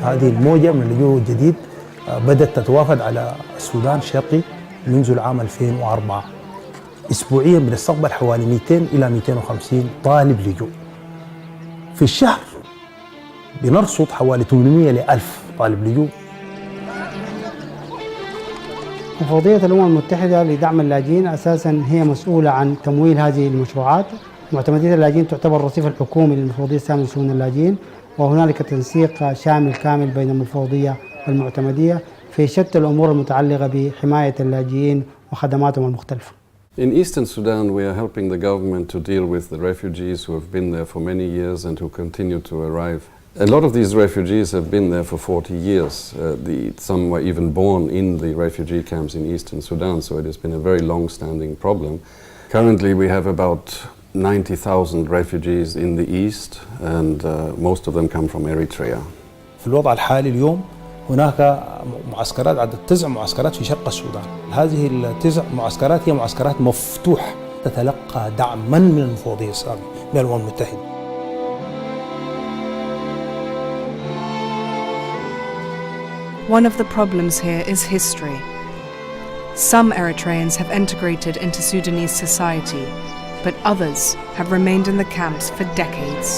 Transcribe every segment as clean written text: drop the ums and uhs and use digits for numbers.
هذه الموجة من اللجوء الجديد بدأت تتوافد على السودان الشرقي منذ العام 2004. أسبوعياً بنستقبل حوالي 200 إلى 250 طالب لجوء. في الشهر بنرصد حوالي 800 ل 1000 طالب لجوء. مفوضية الأمم المتحدة لدعم اللاجئين أساساً هي مسؤولة عن تمويل هذه المشروعات. معتمدية اللاجئين تعتبر الرصيف الحكومي للمفوضية السامية لشؤون اللاجئين، وهنالك تنسيق شامل كامل بين المفوضية والمعتمدية في شتى الأمور المتعلقة بحماية اللاجئين وخدماتهم المختلفة. In Eastern Sudan, we are helping the government to deal with the refugees who have been there for many years and who continue to arrive. A lot of these refugees have been there for 40 years. Some were even born in the refugee camps in Eastern Sudan, so it has been a very long-standing problem. Currently, we have about 90,000 refugees in the east, and most of them come from Eritrea. في الوضع الحالي اليوم هناك معسكرات، عدد 9 معسكرات في شرق السودان. هذه ال9 معسكرات هي معسكرات مفتوحة تتلقى دعما من المفوضية السامية من الأمم المتحدة. One of the problems here is history. Some Eritreans have integrated into Sudanese society, but others have remained in the camps for decades.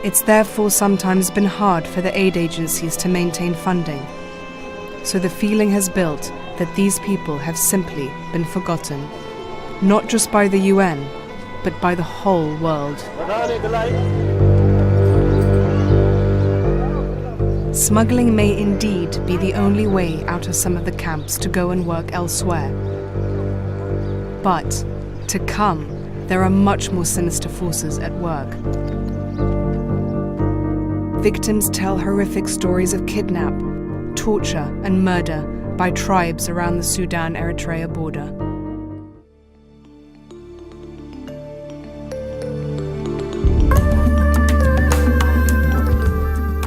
It's therefore sometimes been hard for the aid agencies to maintain funding. So the feeling has built that these people have simply been forgotten, not just by the UN, but by the whole world. Smuggling may indeed be the only way out of some of the camps to go and work elsewhere. But to come, there are much more sinister forces at work. Victims tell horrific stories of kidnap, torture and murder by tribes around the Sudan-Eritrea border.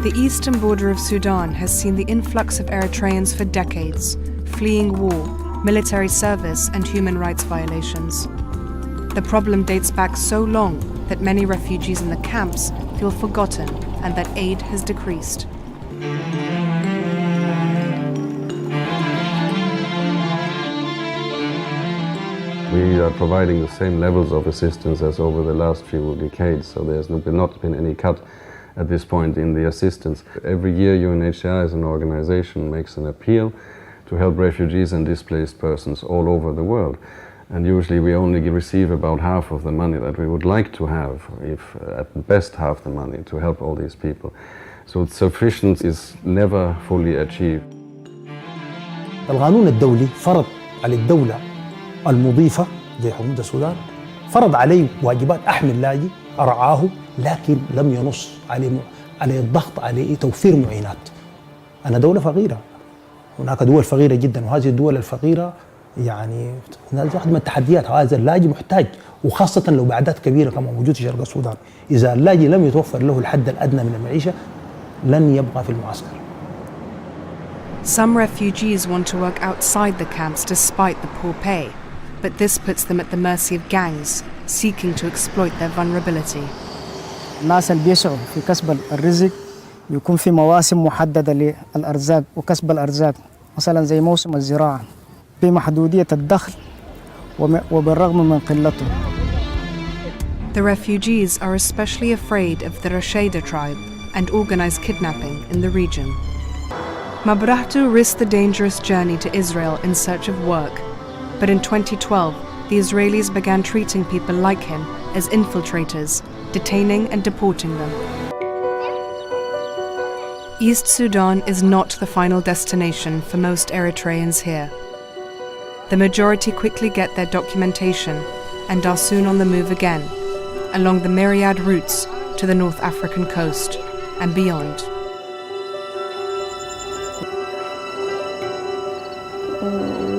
The eastern border of Sudan has seen the influx of Eritreans for decades, fleeing war, military service and human rights violations. The problem dates back so long that many refugees in the camps feel forgotten and that aid has decreased. We are providing the same levels of assistance as over the last few decades, so there's not been any cut at this point in the assistance. Every year UNHCR as an organization makes an appeal to help refugees and displaced persons all over the world. And usually we only receive about half of the money that we would like to have, if at best half the money, to help all these people. So sufficiency is never fully achieved. القانون الدولي فرض على الدولة المضيفة زي حكومة السودان، فرض عليه واجبات أحمي اللاجئ أرعاه، لكن لم ينص عليه الضغط عليه توفير معينات. أنا دولة فقيرة، هناك دول فقيرة جدا، وهذه الدول الفقيرة يعني واحدة من التحديات. هذا اللاجئ محتاج، وخاصة لو بأعداد كبيرة كما موجود في شرق السودان. إذا اللاجئ لم يتوفر له الحد الأدنى من المعيشة لن يبقى في المعسكر. Some refugees want to work outside the camps despite the poor pay, but this puts them at the mercy of gangs seeking to exploit their vulnerability. الناس اللي بيسعوا في كسب الرزق يكون في مواسم محددة للأرزاق وكسب الأرزاق، مثلا زي موسم الزراعة بمحدودية الدخل وبالرغم من قلته. The refugees are especially afraid of the Rasheda tribe and organized kidnapping in the region. Mabrahtu risked the dangerous journey to Israel in search of work, but in 2012, the Israelis began treating people like him as infiltrators, detaining and deporting them. East Sudan is not the final destination for most Eritreans here. The majority quickly get their documentation and are soon on the move again, along the myriad routes to the North African coast and beyond.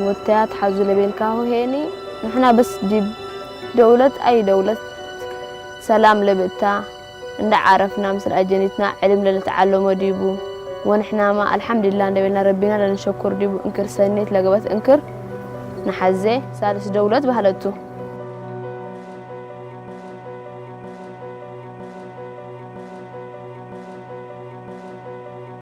والتيات حاجة لبينكاهو هيني نحنا بس جيب دولة أي دولة سلام لبتا إن عرفنا مثل أجنتنا علم لنتعلم وديبو ونحنا ما الحمد لله نبينا ربنا لنشكر ديبو إنكر سنيت لقبت إنكر نحزة سالس دولة بهلتو